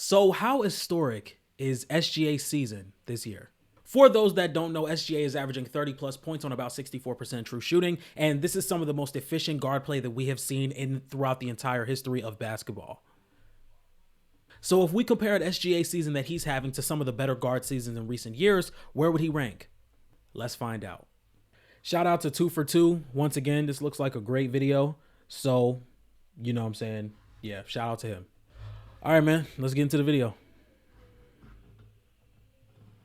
So how historic is SGA's season this year? For those that don't know, SGA is averaging 30 plus points on about 64% true shooting, and this is some of the most efficient guard play that we have seen throughout the entire history of basketball. So if we compare an SGA season that he's having to some of the better guard seasons in recent years, where would he rank? Let's find out. Shout out to 2 for 2. Once again, this looks like a great video. So, you know what I'm saying? Yeah, shout out to him. All right, man, let's get into the video.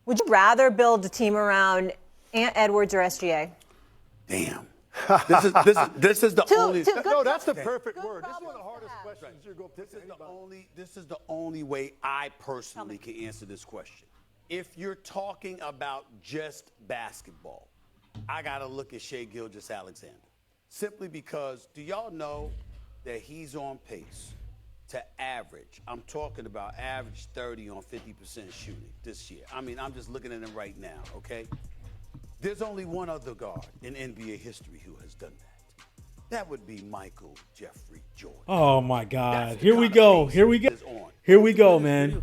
Would you rather build a team around Ant Edwards or SGA? Damn. This is the only. No, that's the perfect word. This is one of the hardest questions you're going to This is the only way I personally can answer this question. If you're talking about just basketball, I gotta look at Shai Gilgeous-Alexander. Simply because, do y'all know that he's on pace to average? I'm talking about average 30 on 50% shooting this year. I mean, I'm just looking at him right now, okay? There's only one other guard in NBA history who has done that. That would be Michael Jeffrey Jordan. Oh my God! Here we go. Here we go. Here we go, man.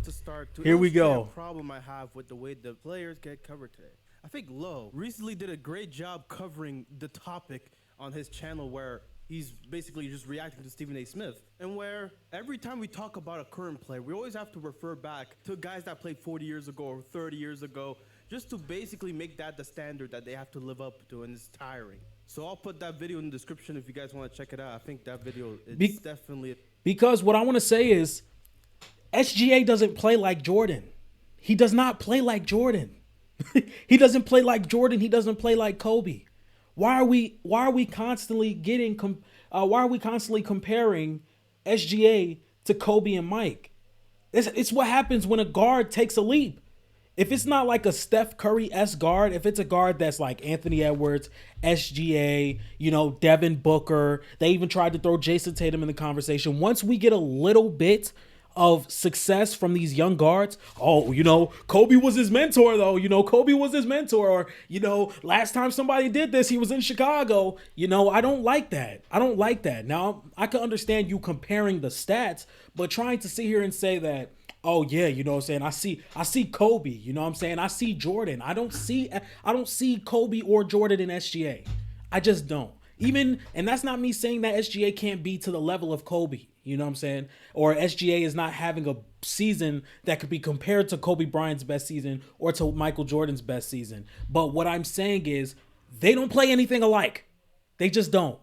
Here we go. Problem I have with the way the players get covered today. I think Lowe recently did a great job covering the topic on his channel where he's basically just reacting to Stephen A. Smith, and where every time we talk about a current player, we always have to refer back to guys that played 40 years ago or 30 years ago, just to basically make that the standard that they have to live up to, and it's tiring. So I'll put that video in the description if you guys want to check it out. I think that video is definitely... Because what I want to say is, SGA doesn't play like Jordan. He does not play like Jordan. He doesn't play like Jordan. He doesn't play like Kobe. Why are we constantly comparing SGA to Kobe and Mike? It's what happens when a guard takes a leap. If it's not like a Steph Curry-esque guard, if it's a guard that's like Anthony Edwards, SGA, Devin Booker, they even tried to throw Jason Tatum in the conversation. Once we get a little bit of success from these young guards, Kobe was his mentor though, Kobe was his mentor, or, last time somebody did this, he was in Chicago. I don't like that. I don't like that. Now, I can understand you comparing the stats, but trying to sit here and say that, oh yeah, I see Kobe, I see Jordan. I don't see Kobe or Jordan in SGA. I just don't. And that's not me saying that SGA can't be to the level of Kobe, or SGA is not having a season that could be compared to Kobe Bryant's best season or to Michael Jordan's best season. But what I'm saying is they don't play anything alike. They just don't,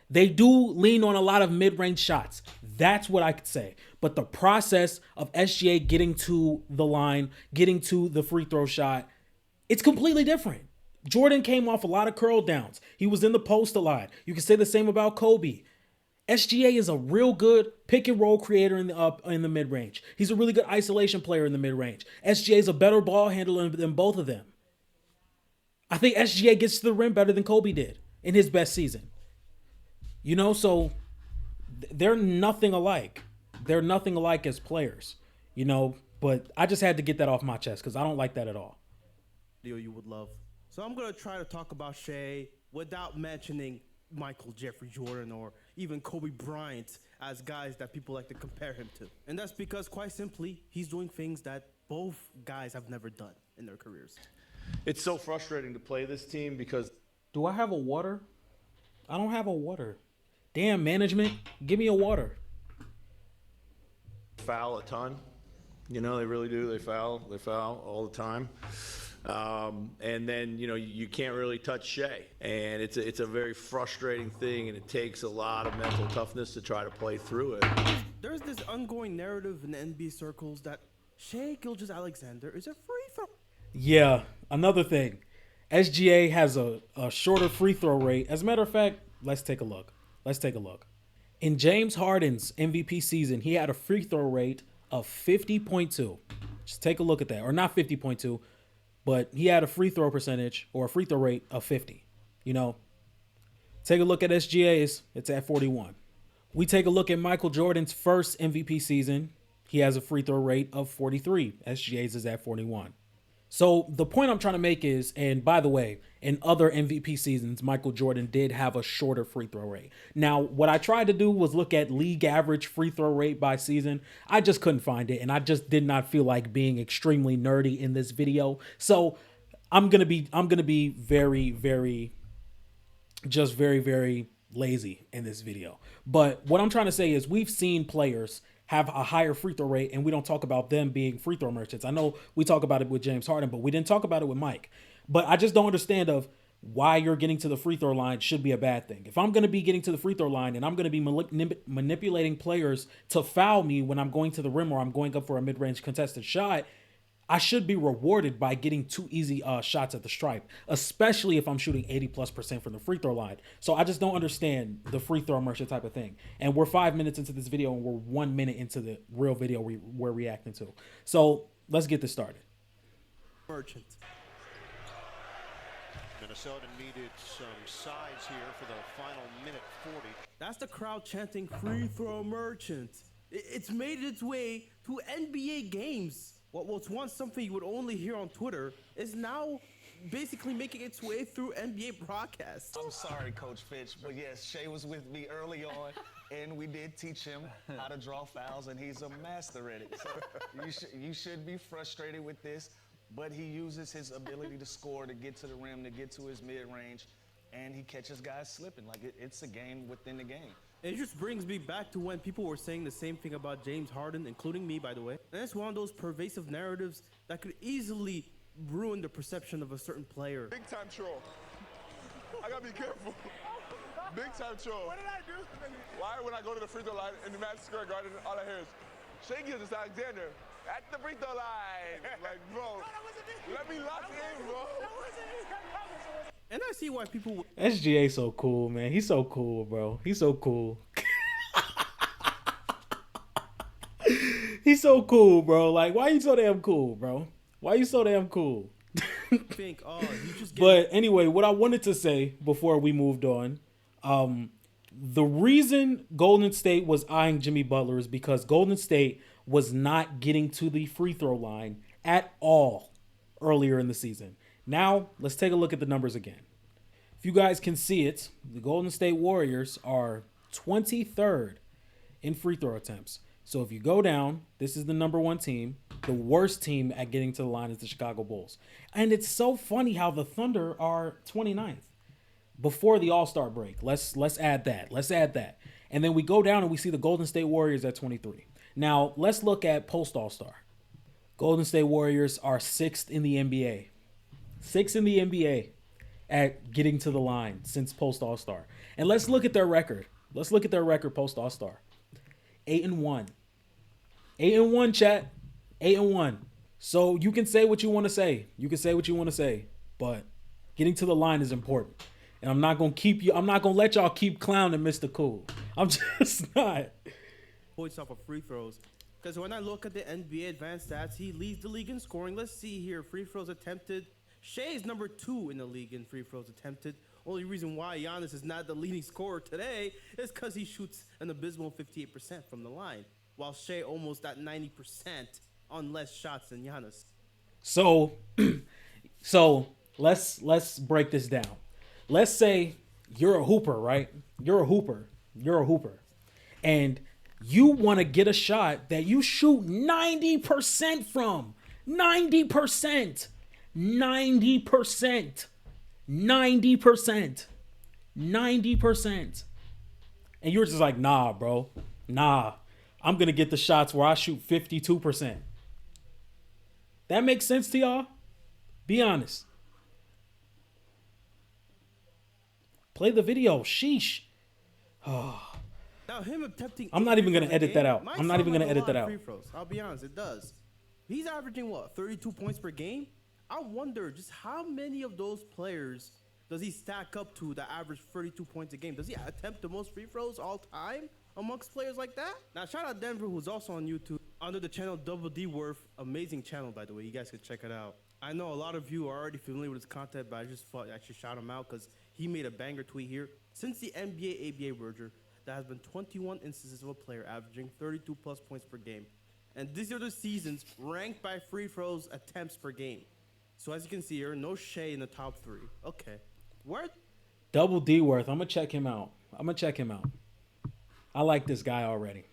They do lean on a lot of mid-range shots. That's what I could say. But the process of SGA getting to the line, getting to the free throw shot, it's completely different. Jordan came off a lot of curl downs. He was in the post a lot. You can say the same about Kobe. SGA is a real good pick and roll creator in the mid-range. He's a really good isolation player in the mid-range. SGA is a better ball handler than both of them. I think SGA gets to the rim better than Kobe did in his best season. So they're nothing alike. They're nothing alike as players, but I just had to get that off my chest because I don't like that at all. Video you would love. So I'm going to try to talk about Shai without mentioning Michael Jeffrey Jordan or even Kobe Bryant as guys that people like to compare him to. And that's because, quite simply, he's doing things that both guys have never done in their careers. It's so frustrating to play this team because... Do I have a water? I don't have a water. Damn, management, give me a water. Foul a ton. They really do. They foul all the time. And then, you can't really touch Shai. And it's a very frustrating thing, and it takes a lot of mental toughness to try to play through it. There's this ongoing narrative in the NBA circles that Shai Gilgeous-Alexander is a free throw. Yeah, another thing. SGA has a shorter free throw rate. As a matter of fact, let's take a look. In James Harden's MVP season, he had a free throw rate of 50.2. Just take a look at that. Or not 50.2, but he had a free throw percentage or a free throw rate of 50. Take a look at SGA's. It's at 41. We take a look at Michael Jordan's first MVP season. He has a free throw rate of 43. SGA's is at 41. So the point I'm trying to make is, and by the way, in other MVP seasons, Michael Jordan did have a shorter free throw rate. Now, what I tried to do was look at league average free throw rate by season. I just couldn't find it, and I just did not feel like being extremely nerdy in this video. So I'm gonna be very, very, just very, very lazy in this video. But what I'm trying to say is we've seen players have a higher free throw rate, and we don't talk about them being free throw merchants. I know we talk about it with James Harden, but we didn't talk about it with Mike. But I just don't understand of why you're getting to the free throw line should be a bad thing. If I'm going to be getting to the free throw line and I'm going to be manipulating players to foul me when I'm going to the rim or I'm going up for a mid-range contested shot, I should be rewarded by getting 2 easy shots at the stripe, especially if I'm shooting 80+% from the free throw line. So I just don't understand the free throw merchant type of thing. And we're 5 minutes into this video and we're 1 minute into the real video we're reacting to. So let's get this started. Merchant. Minnesota needed some size here for the final minute 40. That's the crowd chanting free throw merchant. It's made its way to NBA games. What was once something you would only hear on Twitter is now basically making its way through NBA broadcasts. I'm sorry, Coach Fitch, but yes, Shea was with me early on, and we did teach him how to draw fouls, and he's a master at it. So you should be frustrated with this, but he uses his ability to score, to get to the rim, to get to his mid-range, and he catches guys slipping. Like, it's a game within the game. It just brings me back to when people were saying the same thing about James Harden, including me, by the way. And it's one of those pervasive narratives that could easily ruin the perception of a certain player. Big time troll. I gotta be careful. Big time troll. What did I do? Why when I go to the free throw line in the Madison Square Garden, all I hear is Shea Gilgeous Alexander at the free throw line. Like, bro, let me lock in, bro. And I see why people... SGA so cool, man. He's so cool, bro. He's so cool. He's so cool, bro. Like, why you so damn cool, bro? Why you so damn cool? think, oh, you just get... But anyway, what I wanted to say before we moved on, the reason Golden State was eyeing Jimmy Butler is because Golden State was not getting to the free throw line at all earlier in the season. Now, let's take a look at the numbers again. If you guys can see it, the Golden State Warriors are 23rd in free throw attempts. So if you go down, this is the number 1 team. The worst team at getting to the line is the Chicago Bulls. And it's so funny how the Thunder are 29th before the All-Star break. Let's add that. Let's add that. And then we go down and we see the Golden State Warriors at 23. Now, let's look at post-All-Star. Golden State Warriors are 6th in the NBA. 6th in the NBA at getting to the line since post All-Star. And let's look at their record. Let's look at their record post All-Star. 8-1. 8-1, chat. 8-1. So you can say what you want to say. You can say what you want to say. But getting to the line is important. And I'm not going to let y'all keep clowning Mr. Cool. I'm just not. Points off of free throws. Because when I look at the NBA advanced stats, he leads the league in scoring. Let's see here. Free throws attempted. Shea is number 2 in the league in free throws attempted. Only reason why Giannis is not the leading scorer today is because he shoots an abysmal 58% from the line, while Shea almost at 90% on less shots than Giannis. So let's break this down. Let's say you're a hooper, right? You're a hooper. And you want to get a shot that you shoot 90% from. 90%. 90%. 90%. 90%. And you're just like, nah, bro. Nah. I'm going to get the shots where I shoot 52%. That makes sense to y'all? Be honest. Play the video. Sheesh. Now him attempting... I'm not even going to edit that out. I'm not even going to edit that out. I'll be honest, it does. He's averaging, what, 32 points per game? I wonder just how many of those players does he stack up to that average 32 points a game? Does he attempt the most free throws all time amongst players like that? Now, shout out Denver, who's also on YouTube under the channel Double D Worth. Amazing channel, by the way. You guys can check it out. I know a lot of you are already familiar with his content, but I just thought I should shout him out because he made a banger tweet here. Since the NBA-ABA merger, there has been 21 instances of a player averaging 32+ points per game. And these are the seasons ranked by free throws attempts per game. So as you can see here, no Shea in the top 3. Okay. Where Double D worth. I'm gonna check him out. I like this guy already.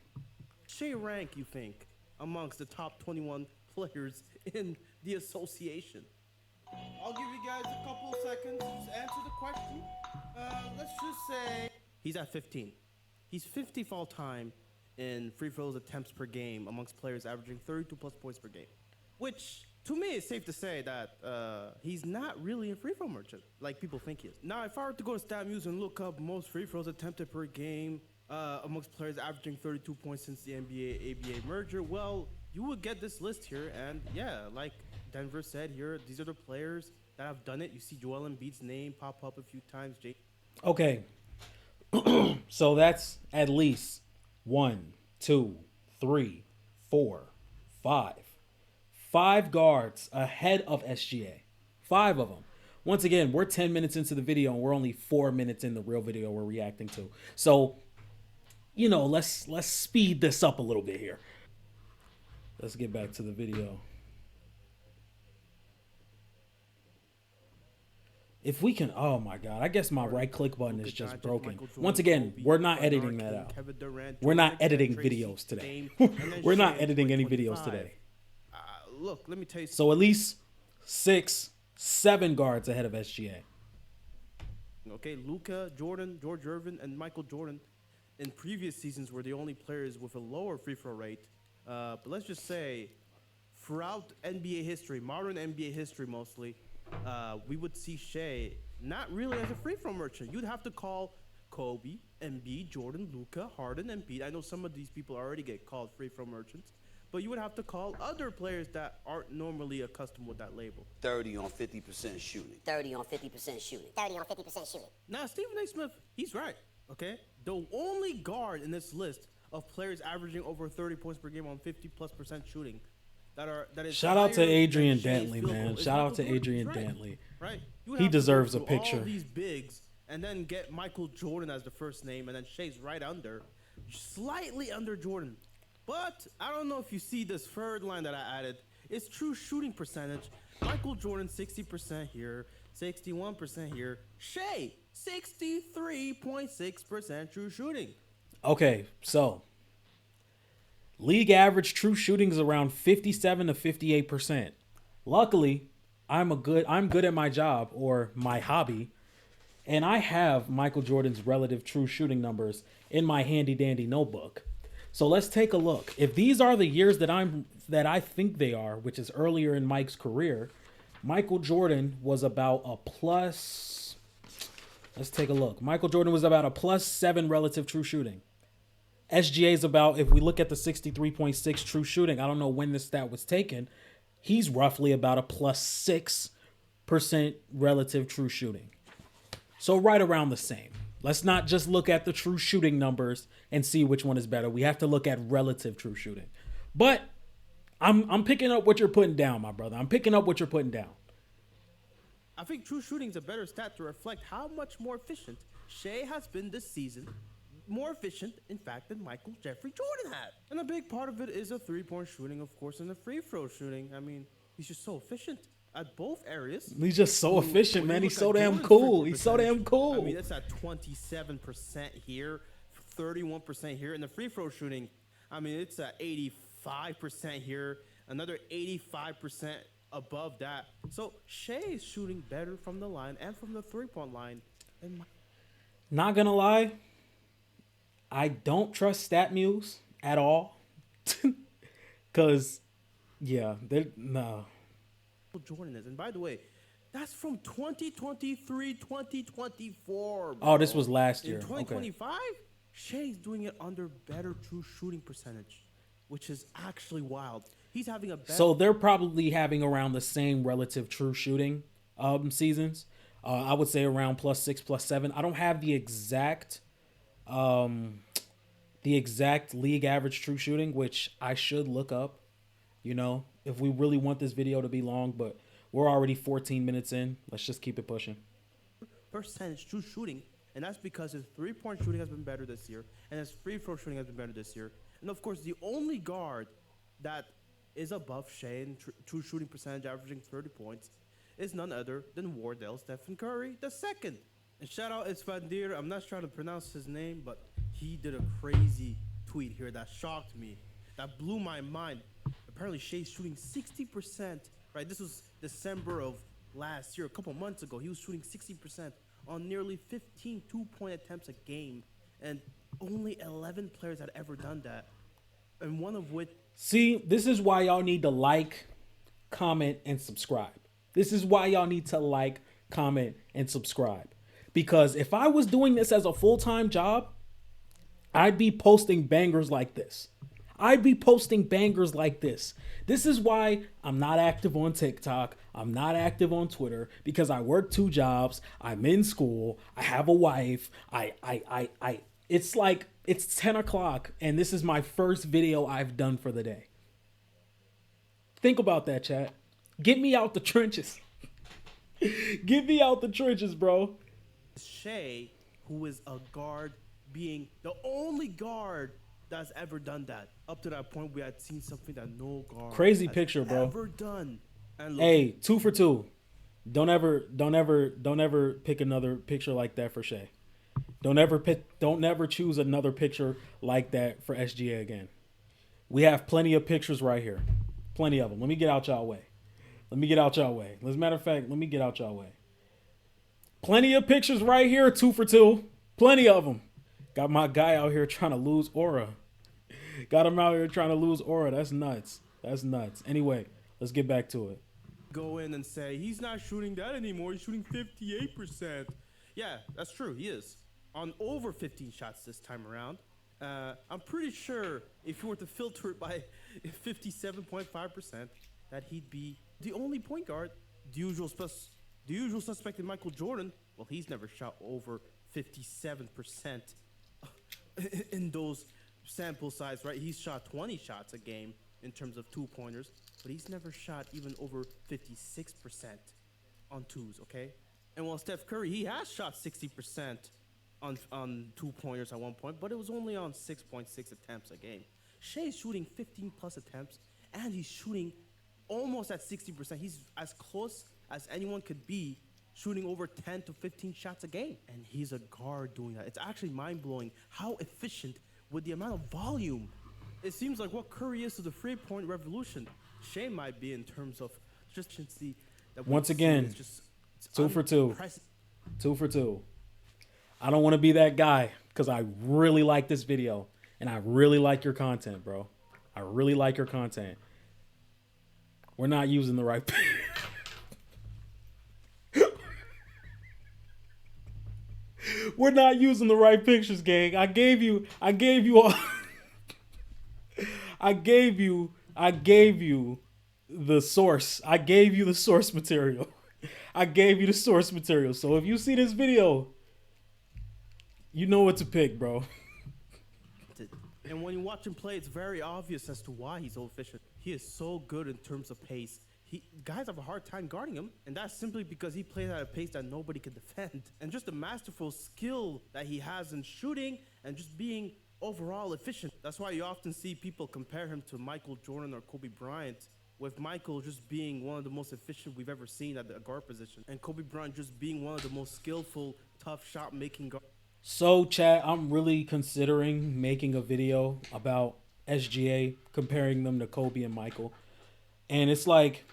Shea rank, you think, amongst the top 21 players in the association? I'll give you guys a couple of seconds to answer the question. Let's just say he's at 15. He's 50th all time in free throws attempts per game amongst players averaging 32 plus points per game, which to me it's safe to say that he's not really a free throw merchant like people think he is. Now, if I were to go to StatMuse and look up most free throws attempted per game amongst players averaging 32 points since the NBA-ABA merger, well, you would get this list here, and yeah, like Denver said here, these are the players that have done it. You see Joel Embiid's name pop up a few times. Okay. So that's at least 1, 2, 3, 4, 5. 5 guards ahead of SGA. 5 of them. Once again, we're 10 minutes into the video and we're only 4 minutes in the real video we're reacting to. So, you know, let's speed this up a little bit here. Let's get back to the video. If we can, oh my God, I guess my right click button is just broken. Once again, we're not editing that out. We're not editing videos today. We're not editing any videos today. Look, let me tell you. So at least 6, 7 guards ahead of SGA. Okay, Luka, Jordan, George Irvin, and Michael Jordan in previous seasons were the only players with a lower free throw rate. But let's just say throughout NBA history, modern NBA history mostly, we would see Shea not really as a free throw merchant. You'd have to call Kobe, Embiid, Jordan, Luka, Harden, Embiid. I know some of these people already get called free throw merchants, but you would have to call other players that aren't normally accustomed with that label. 30 on 50% shooting. 30 on 50% shooting. 30 on 50% shooting. Now, Stephen A. Smith, he's right, okay? The only guard in this list of players averaging over 30 points per game on 50+% shooting that is shout out to higher Adrian than Shea's Dantley, field man. goal is Shout out Michael to Jordan. Adrian He's right. Dantley. Right? You would He have to go deserves a through picture. all these bigs and then get Michael Jordan as the first name, and then Shea's right under, slightly under Jordan. But I don't know if you see this third line that I added. It's true shooting percentage. Michael Jordan, 60% here, 61% here. Shea, 63.6% true shooting. Okay, so league average true shooting is around 57 to 58%. Luckily, I'm good at my job or my hobby, and I have Michael Jordan's relative true shooting numbers in my handy dandy notebook. So let's take a look. If these are the years that I think they are, which is earlier in Mike's career, Michael Jordan was about a plus. Let's take a look. Michael Jordan was about a +7 relative true shooting. SGA is about, if we look at the 63.6 true shooting, I don't know when this stat was taken, he's roughly about a +6% relative true shooting. So right around the same. Let's not just look at the true shooting numbers and see which one is better. We have to look at relative true shooting. But I'm picking up what you're putting down, my brother. I'm picking up what you're putting down. I think true shooting is a better stat to reflect how much more efficient Shea has been this season. More efficient, in fact, than Michael Jeffrey Jordan had. And a big part of it is a three-point shooting, of course, and the free throw shooting. I mean, he's just so efficient at both areas. He's just so efficient, man. He's so damn Jordan's cool. He's so 50%, damn cool. I mean, it's at 27% here, 31% here. And the free throw shooting, I mean, it's at 85% here, another 85% above that. So Shea is shooting better from the line and from the three-point line. Not gonna lie, I don't trust StatMuse at all. Cause yeah, no. Jordan is. And by the way, that's from 2023, 2024. Oh, this was last year. In 2025, Shea's doing it under better true shooting percentage, which is actually wild. He's having a better. So they're probably having around the same relative true shooting seasons. I would say around +6, +7. I don't have the exact league average true shooting, which I should look up, you know, if we really want this video to be long, but we're already 14 minutes in. Let's just keep it pushing. Percentage true shooting, and that's because his three-point shooting has been better this year, and his free throw shooting has been better this year. And of course, the only guard that is above Shea in true shooting percentage, averaging 30 points, is none other than Wardell Stephen Curry II. And shout out Isfandir. I'm not trying to pronounce his name, but he did a crazy tweet here that shocked me, that blew my mind. Apparently, Shea's shooting 60%. Right, this was December of last year, a couple months ago. He was shooting 60% on nearly 15 two-point attempts a game, and only 11 players had ever done that, and one of which. See, this is why y'all need to like, comment, and subscribe. This is why y'all need to like, comment, and subscribe. Because if I was doing this as a full-time job, I'd be posting bangers like this. I'd be posting bangers like this. This is why I'm not active on TikTok. I'm not active on Twitter, because I work 2 jobs. I'm in school. I have a wife. It's like, it's 10 o'clock and this is my first video I've done for the day. Think about that, chat. Get me out the trenches. Get me out the trenches, bro. Shea, who is a guard, being the only guard that's ever done that. Up to that point, we had seen something that no guard Crazy has picture, bro. ever done. And look, Hey, 2 for 2. Don't ever pick another picture like that for Shea. Don't never choose another picture like that for SGA again. We have plenty of pictures right here. Plenty of them. Let me get out y'all way. As a matter of fact, let me get out y'all way. Plenty of pictures right here, 2 for 2. Plenty of them. Got my guy out here trying to lose aura. That's nuts. Anyway, let's get back to it. go in and say he's not shooting that anymore. He's shooting 58%. Yeah, that's true. He is on over 15 shots this time around. I'm pretty sure if you were to filter it by 57.5%, that he'd be the only point guard. The usual suspect in Michael Jordan, well, he's never shot over 57% in those sample size, right? He's shot 20 shots a game in terms of two-pointers, but he's never shot even over 56% on twos, okay? And while Steph Curry, he has shot 60% on two-pointers at one point, but it was only on 6.6 attempts a game. Shea's shooting 15-plus attempts, and he's shooting almost at 60%. He's as close as anyone could be, shooting over 10 to 15 shots a game. And he's a guard doing that. It's actually mind-blowing how efficient with the amount of volume. It seems like what Curry is to the three-point revolution, Shea might be in terms of just efficiency. Once again, 2 for 2. 2 for 2. I don't want to be that guy because I really like this video and I really like your content, bro. I really like your content. We're not using the right We're not using the right pictures, gang. I gave you all I gave you the source. I gave you the source material. So if you see this video, you know what to pick, bro. And when you watch him play, it's very obvious as to why he's so efficient. He is so good in terms of pace. Guys have a hard time guarding him, and that's simply because he plays at a pace that nobody can defend. And just the masterful skill that he has in shooting and just being overall efficient. That's why you often see people compare him to Michael Jordan or Kobe Bryant, with Michael just being one of the most efficient we've ever seen at the guard position, and Kobe Bryant just being one of the most skillful, tough shot-making guards. So, chat, I'm really considering making a video about SGA, comparing them to Kobe and Michael. And it's like,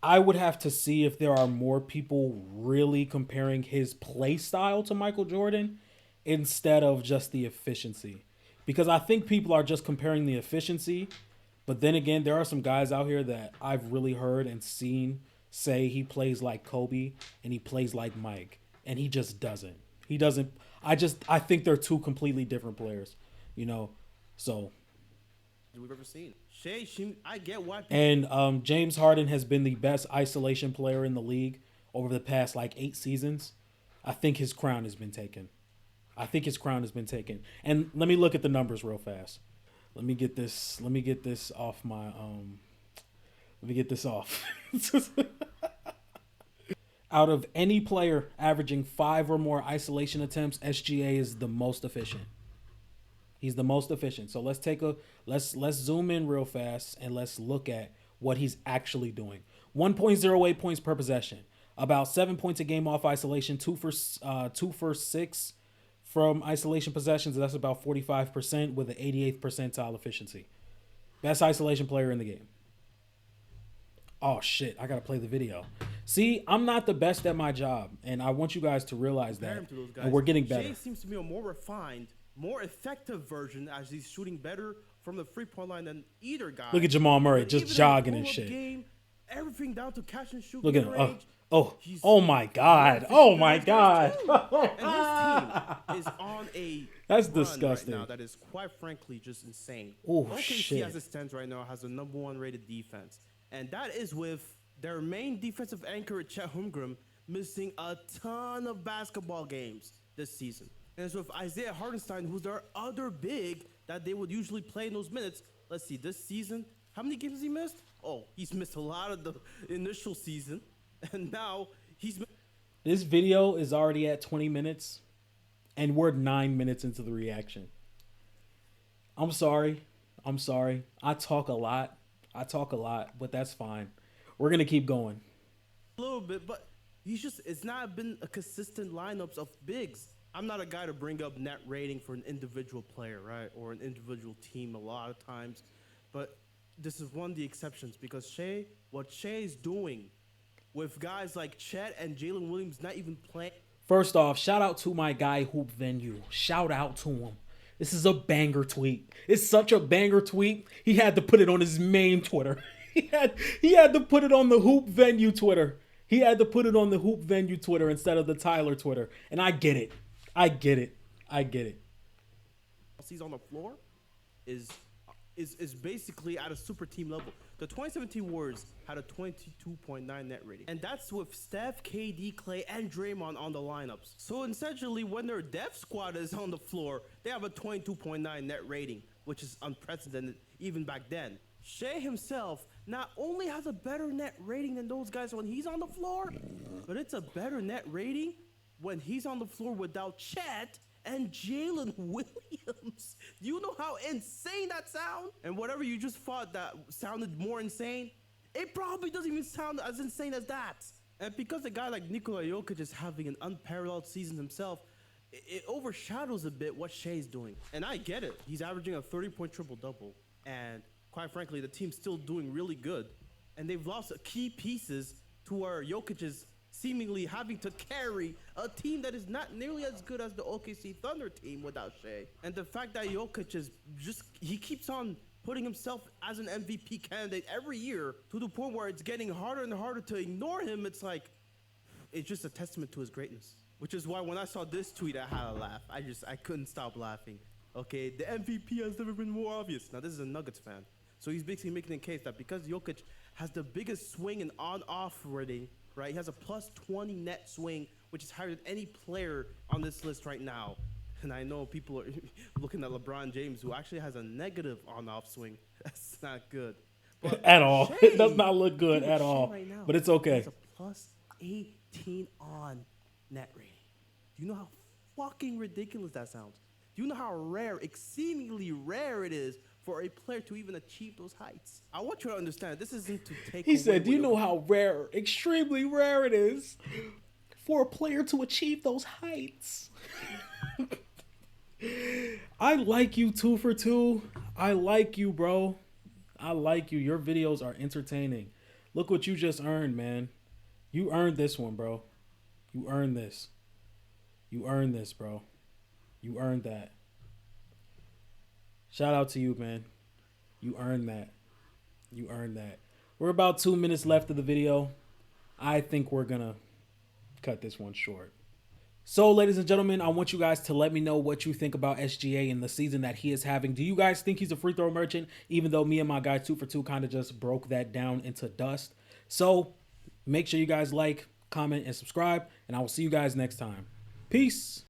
I would have to see if there are more people really comparing his play style to Michael Jordan instead of just the efficiency. Because I think people are just comparing the efficiency. But then again, there are some guys out here that I've really heard and seen say he plays like Kobe and he plays like Mike. And he just doesn't. He doesn't. I think they're two completely different players, you know. So we've ever seen. Shea, I get why. And James Harden has been the best isolation player in the league over the past 8 seasons. I think his crown has been taken. And let me look at the numbers real fast. Let me get this off my Let me get this off. Out of any player averaging 5 or more isolation attempts, SGA is the most efficient. He's the most efficient. So let's zoom in real fast and let's look at what he's actually doing. 1.08 points per possession, about 7 points a game off isolation, 2 for 6 from isolation possessions. That's about 45% with an 88th percentile efficiency. Best isolation player in the game. Oh shit, I gotta play the video. See, I'm not the best at my job, and I want you guys to realize that. And we're getting better. Shea seems to be a more refined, more effective version as he's shooting better from the free-point line than either guy. Look at Jamal Murray But just even in jogging the and pull-up shit. Game, everything down to catch and shoot. Look at him. mid-range, Oh my God. Oh my God. And his team is on a That's run disgusting. right now that is quite frankly just insane. Oh, OKC shit. as it stands right now has the #1 rated defense, and that is with their main defensive anchor Chet Holmgren missing a ton of basketball games this season. And it's with Isaiah Hartenstein, who's their other big that they would usually play in those minutes. Let's see, this season, how many games has he missed? Oh, he's missed a lot of the initial season, and now he's. This video is already at 20 minutes, and we're 9 minutes into the reaction. I'm sorry. I talk a lot, but that's fine. We're going to keep going. A little bit, but it's not been a consistent lineups of bigs. I'm not a guy to bring up net rating for an individual player, right? Or an individual team a lot of times. But this is one of the exceptions because what Shea's doing with guys like Chet and Jalen Williams not even playing. First off, shout out to my guy Hoop Venue. Shout out to him. This is a banger tweet. It's such a banger tweet. He had to put it on his main Twitter. He had to put it on the Hoop Venue Twitter. He had to put it on the Hoop Venue Twitter instead of the Tyler Twitter. And I get it. He's on the floor is basically at a super team level. The 2017 Warriors had a 22.9 net rating. And that's with Steph, KD, Clay, and Draymond on the lineups. So essentially, when their depth squad is on the floor, they have a 22.9 net rating, which is unprecedented even back then. Shea himself not only has a better net rating than those guys when he's on the floor, but it's a better net rating when he's on the floor without Chet and Jalen Williams. Do you know how insane that sounds? And whatever you just thought that sounded more insane, it probably doesn't even sound as insane as that. And because a guy like Nikola Jokic is having an unparalleled season himself, it overshadows a bit what Shea's doing. And I get it. He's averaging a 30-point triple-double. And quite frankly, the team's still doing really good. And they've lost key pieces to where Jokic is seemingly having to carry a team that is not nearly as good as the OKC Thunder team without Shea. And the fact that Jokic is he keeps on putting himself as an MVP candidate every year to the point where it's getting harder and harder to ignore him. It's just a testament to his greatness. Which is why when I saw this tweet, I had a laugh. I couldn't stop laughing. Okay, the MVP has never been more obvious. Now, this is a Nuggets fan. So he's basically making a case that because Jokic has the biggest swing and on-off rating, right? He has a plus 20 net swing, which is higher than any player on this list right now. And I know people are looking at LeBron James, who actually has a negative on-off swing. That's not good. But at all. Shea, It does not look good at all. Right now, but it's okay. It's a plus 18 on net rating. Do you know how fucking ridiculous that sounds? Do you know how rare, exceedingly rare it is for a player to even achieve those heights? I want you to understand, this isn't to take He away said, do you what know how rare, extremely rare it is for a player to achieve those heights? I like you 2 for 2. I like you, bro. I like you. Your videos are entertaining. Look what you just earned, man. You earned this one, bro. You earned this. You earned this, bro. You earned that. Shout out to you, man. You earned that. You earned that. We're about 2 minutes left of the video. I think we're going to cut this one short. So, ladies and gentlemen, I want you guys to let me know what you think about SGA and the season that he is having. Do you guys think he's a free throw merchant? Even though me and my guy 2 for 2 kind of just broke that down into dust. So, make sure you guys like, comment, and subscribe. And I will see you guys next time. Peace.